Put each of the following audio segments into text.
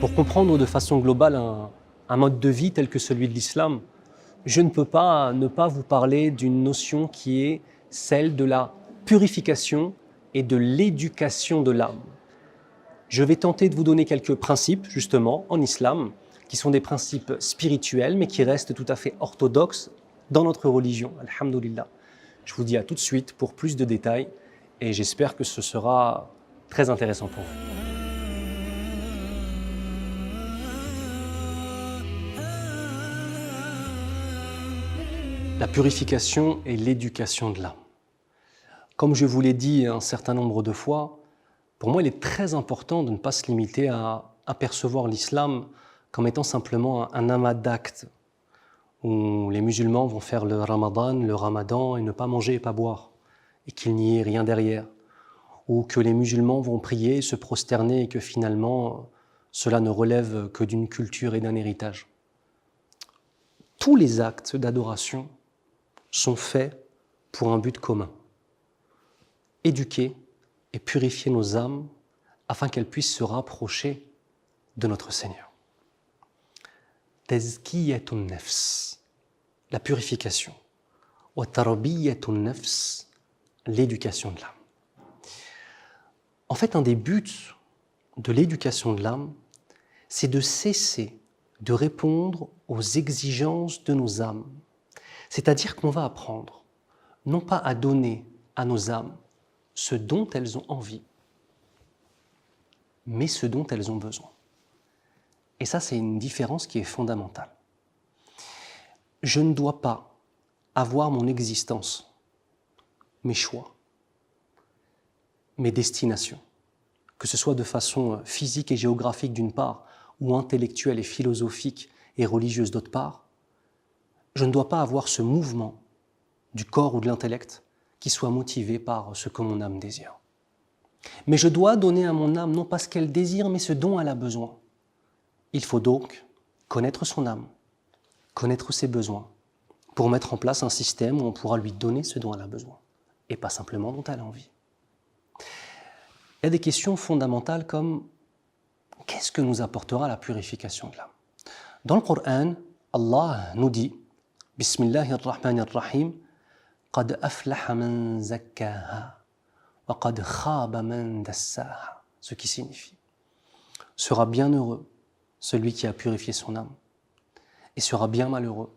Pour comprendre de façon globale un mode de vie tel que celui de l'islam, je ne peux pas ne pas vous parler d'une notion qui est celle de la purification et de l'éducation de l'âme. Je vais tenter de vous donner quelques principes, justement, en islam, qui sont des principes spirituels, mais qui restent tout à fait orthodoxes dans notre religion, alhamdoulilah. Je vous dis à tout de suite pour plus de détails, et j'espère que ce sera très intéressant pour vous. La purification et l'éducation de l'âme. Comme je vous l'ai dit un certain nombre de fois, pour moi il est très important de ne pas se limiter à apercevoir l'islam comme étant simplement un amas d'actes où les musulmans vont faire le ramadan et ne pas manger et pas boire, et qu'il n'y ait rien derrière, ou que les musulmans vont prier, se prosterner et que finalement cela ne relève que d'une culture et d'un héritage. Tous les actes d'adoration sont faits pour un but commun: éduquer et purifier nos âmes afin qu'elles puissent se rapprocher de notre Seigneur. Tazkiyatun nafs, la purification. Wa tarbiyatun nafs, l'éducation de l'âme. En fait, un des buts de l'éducation de l'âme, c'est de cesser de répondre aux exigences de nos âmes. C'est-à-dire qu'on va apprendre, non pas à donner à nos âmes ce dont elles ont envie, mais ce dont elles ont besoin. Et ça, c'est une différence qui est fondamentale. Je ne dois pas avoir mon existence, mes choix, mes destinations, que ce soit de façon physique et géographique d'une part, ou intellectuelle et philosophique et religieuse d'autre part. Je ne dois pas avoir ce mouvement du corps ou de l'intellect qui soit motivé par ce que mon âme désire. Mais je dois donner à mon âme non pas ce qu'elle désire, mais ce dont elle a besoin. Il faut donc connaître son âme, connaître ses besoins, pour mettre en place un système où on pourra lui donner ce dont elle a besoin, et pas simplement dont elle a envie. Il y a des questions fondamentales comme qu'est-ce que nous apportera la purification de l'âme? Dans le Coran, Allah nous dit Bismillahirrahmanirrahim, Qad aflaha man zakkaha wa qad khaba man dassaha, ce qui signifie sera bien heureux celui qui a purifié son âme et sera bien malheureux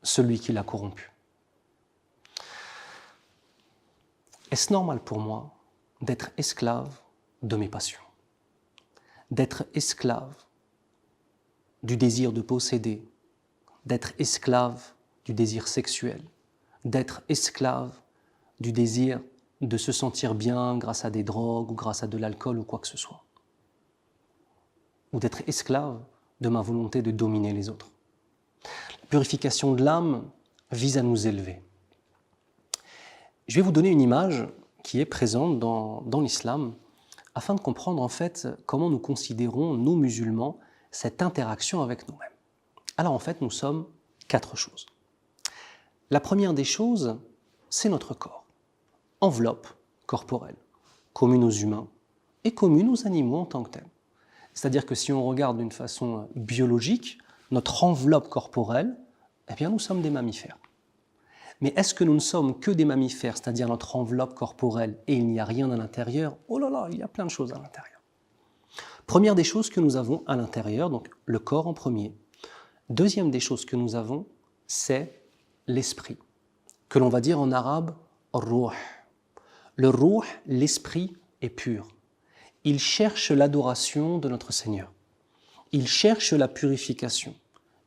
celui qui l'a corrompu. Est-ce normal pour moi d'être esclave de mes passions, d'être esclave du désir de posséder, d'être esclave du désir sexuel, d'être esclave du désir de se sentir bien grâce à des drogues ou grâce à de l'alcool ou quoi que ce soit, ou d'être esclave de ma volonté de dominer les autres? La purification de l'âme vise à nous élever. Je vais vous donner une image qui est présente dans l'islam afin de comprendre en fait comment nous considérons, nous musulmans, cette interaction avec nous-mêmes. Alors en fait, nous sommes 4 choses. La première des choses, c'est notre corps. Enveloppe corporelle, commune aux humains et commune aux animaux en tant que tels. C'est-à-dire que si on regarde d'une façon biologique, notre enveloppe corporelle, eh bien nous sommes des mammifères. Mais est-ce que nous ne sommes que des mammifères, c'est-à-dire notre enveloppe corporelle, et il n'y a rien à l'intérieur? Oh là là, il y a plein de choses à l'intérieur. Première des choses que nous avons à l'intérieur, donc le corps en premier. Deuxième des choses que nous avons, c'est l'esprit, que l'on va dire en arabe « ruh ». Le ruh, l'esprit, est pur. Il cherche l'adoration de notre Seigneur. Il cherche la purification.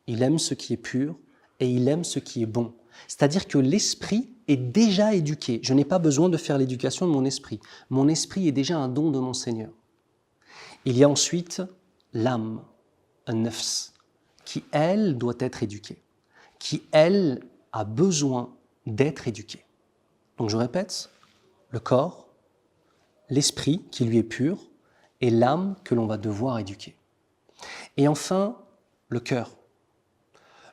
Il aime ce qui est pur et il aime ce qui est bon. C'est-à-dire que l'esprit est déjà éduqué. Je n'ai pas besoin de faire l'éducation de mon esprit. Mon esprit est déjà un don de mon Seigneur. Il y a ensuite l'âme, un nafs, qui, elle, doit être éduquée, qui, elle, a besoin d'être éduquée. Donc je répète, le corps, l'esprit qui lui est pur, et l'âme que l'on va devoir éduquer. Et enfin, le cœur.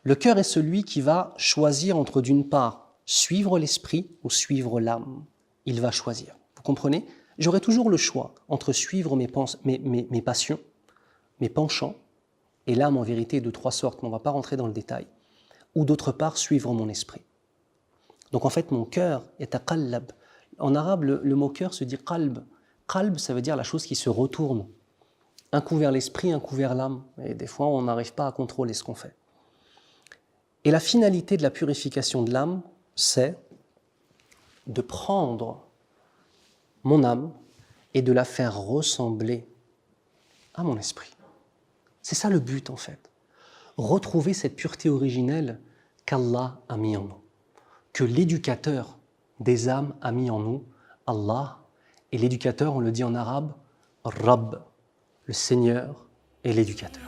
Le cœur est celui qui va choisir entre, d'une part, suivre l'esprit ou suivre l'âme. Il va choisir. Vous comprenez? J'aurai toujours le choix entre suivre mes passions, mes penchants, et l'âme en vérité est de trois sortes, mais on ne va pas rentrer dans le détail, ou d'autre part suivre mon esprit. Donc en fait mon cœur est taqallab. En arabe le mot cœur se dit qalb. Qalb ça veut dire la chose qui se retourne. Un coup vers l'esprit, un coup vers l'âme. Et des fois on n'arrive pas à contrôler ce qu'on fait. Et la finalité de la purification de l'âme, c'est de prendre mon âme et de la faire ressembler à mon esprit. C'est ça le but en fait. Retrouver cette pureté originelle qu'Allah a mis en nous, que l'éducateur des âmes a mis en nous, Allah, et l'éducateur, on le dit en arabe, Rabb, le Seigneur et l'éducateur.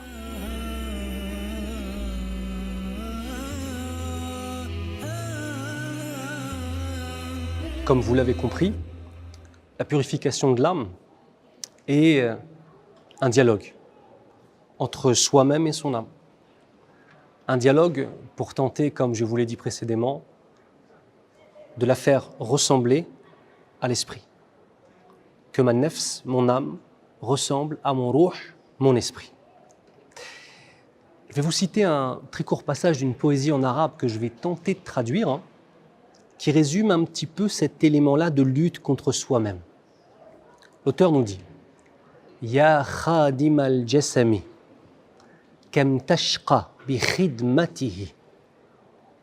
Comme vous l'avez compris, la purification de l'âme est un dialogue entre soi-même et son âme. Un dialogue pour tenter, comme je vous l'ai dit précédemment, de la faire ressembler à l'esprit. Que ma nefs, mon âme, ressemble à mon ruh, mon esprit. Je vais vous citer un très court passage d'une poésie en arabe que je vais tenter de traduire, qui résume un petit peu cet élément-là de lutte contre soi-même. L'auteur nous dit « Ya khadim al-jasami, kam tashqa bi khidmatihi »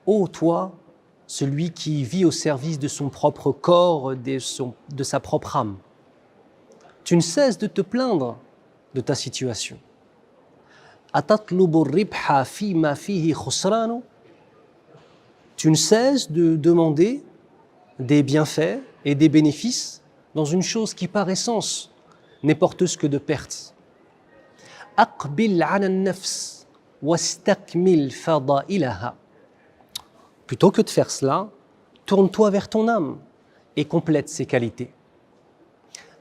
Ô toi, celui qui vit au service de son propre corps, de sa propre âme. Tu ne cesses de te plaindre de ta situation. Atatlubu ribha fima fihi khusranu. Tu ne cesses de demander des bienfaits et des bénéfices dans une chose qui par essence n'est porteuse que de pertes. Aqbil ala an-nafs wastakmil fada'ilaha. Plutôt que de faire cela, tourne-toi vers ton âme et complète ses qualités.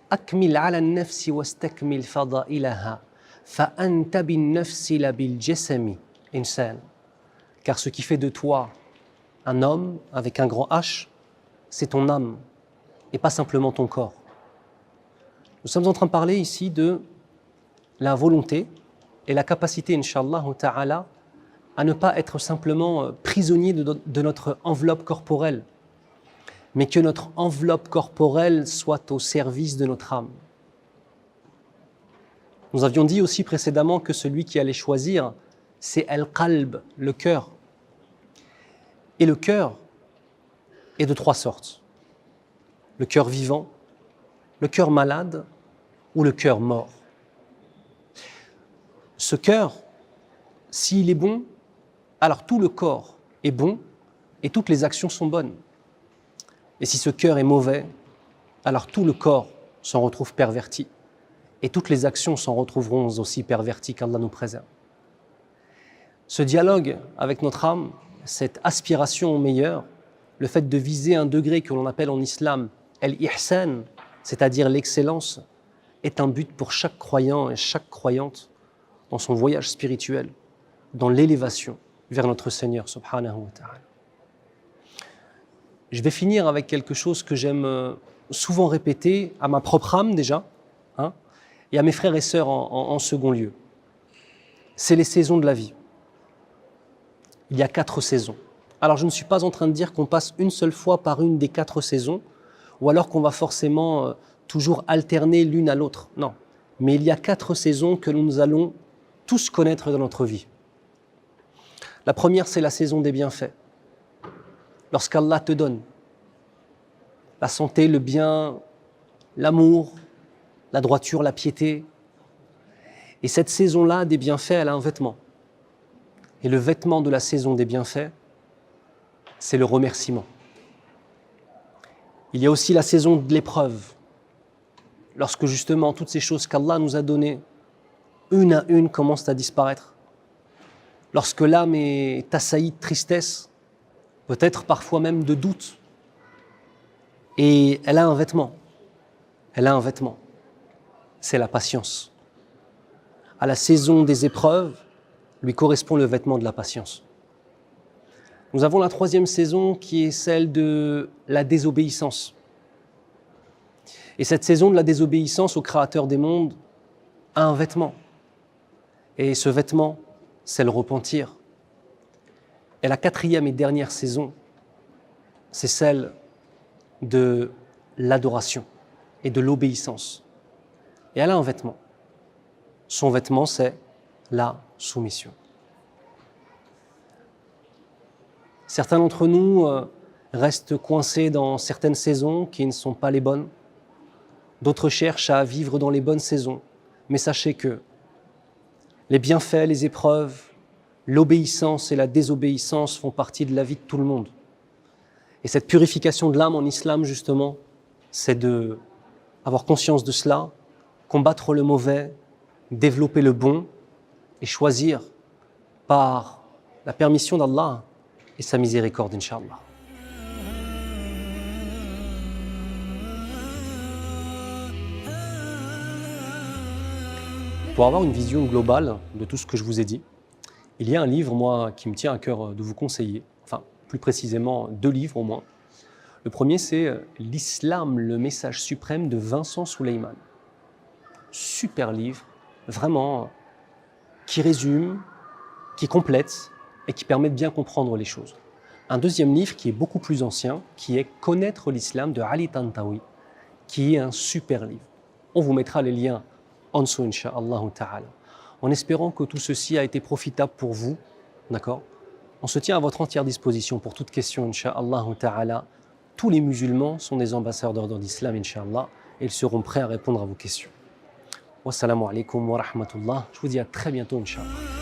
Akmil ala an-nafsi wastakmil fada'ilaha fa anta bin-nafsi la bil-jasami insan. Car ce qui fait de toi un homme avec un grand H, c'est ton âme et pas simplement ton corps. Nous sommes en train de parler ici de la volonté et la capacité, Inch'Allah ta'ala, à ne pas être simplement prisonnier de notre enveloppe corporelle, mais que notre enveloppe corporelle soit au service de notre âme. Nous avions dit aussi précédemment que celui qui allait choisir, c'est al-qalb, le cœur. Et le cœur est de trois sortes. Le cœur vivant, le cœur malade ou le cœur mort. Ce cœur, s'il est bon, alors tout le corps est bon et toutes les actions sont bonnes. Et si ce cœur est mauvais, alors tout le corps s'en retrouve perverti et toutes les actions s'en retrouveront aussi perverties, qu'Allah nous préserve. Ce dialogue avec notre âme, cette aspiration au meilleur, le fait de viser un degré que l'on appelle en islam al-ihsan, c'est-à-dire l'excellence, est un but pour chaque croyant et chaque croyante dans son voyage spirituel, dans l'élévation vers notre Seigneur subhanahu wa ta'ala. Je vais finir avec quelque chose que j'aime souvent répéter à ma propre âme déjà, et à mes frères et sœurs en second lieu. C'est les saisons de la vie. Il y a 4 saisons. Alors je ne suis pas en train de dire qu'on passe une seule fois par une des 4 saisons, ou alors qu'on va forcément toujours alterner l'une à l'autre. Non. Mais il y a 4 saisons que nous allons tous connaître dans notre vie. La première, c'est la saison des bienfaits. Lorsqu'Allah te donne la santé, le bien, l'amour, la droiture, la piété. Et cette saison-là des bienfaits, elle a un vêtement. Et le vêtement de la saison des bienfaits, c'est le remerciement. Il y a aussi la saison de l'épreuve. Lorsque justement toutes ces choses qu'Allah nous a données, une à une, commencent à disparaître. Lorsque l'âme est assaillie de tristesse, peut-être parfois même de doute, et elle a un vêtement. Elle a un vêtement. C'est la patience. À la saison des épreuves, lui correspond le vêtement de la patience. Nous avons la 3e saison qui est celle de la désobéissance. Et cette saison de la désobéissance au Créateur des mondes a un vêtement. Et ce vêtement, c'est le repentir. Et la quatrième et dernière saison, c'est celle de l'adoration et de l'obéissance. Et elle a un vêtement. Son vêtement, c'est la soumission. Certains d'entre nous restent coincés dans certaines saisons qui ne sont pas les bonnes. D'autres cherchent à vivre dans les bonnes saisons. Mais sachez que les bienfaits, les épreuves, l'obéissance et la désobéissance font partie de la vie de tout le monde. Et cette purification de l'âme en islam, justement, c'est d'avoir conscience de cela, combattre le mauvais, développer le bon et choisir par la permission d'Allah et sa miséricorde, Inch'Allah. Pour avoir une vision globale de tout ce que je vous ai dit, il y a un livre, moi, qui me tient à cœur de vous conseiller, enfin, plus précisément 2 livres au moins. Le premier, c'est L'Islam, le message suprême de Vincent Souleyman. Super livre, vraiment, qui résume, qui complète et qui permet de bien comprendre les choses. Un deuxième livre qui est beaucoup plus ancien, qui est Connaître l'Islam de Ali Tantawi, qui est un super livre. On vous mettra les liens en dessous, Inch'Allah ta'ala. En espérant que tout ceci a été profitable pour vous, d'accord? On se tient à votre entière disposition pour toute question, Inch'Allah ta'ala. Tous les musulmans sont des ambassadeurs de l'islam, Inch'Allah, et ils seront prêts à répondre à vos questions. Wassalamu alaikum wa rahmatullah. Je vous dis à très bientôt, Inch'Allah.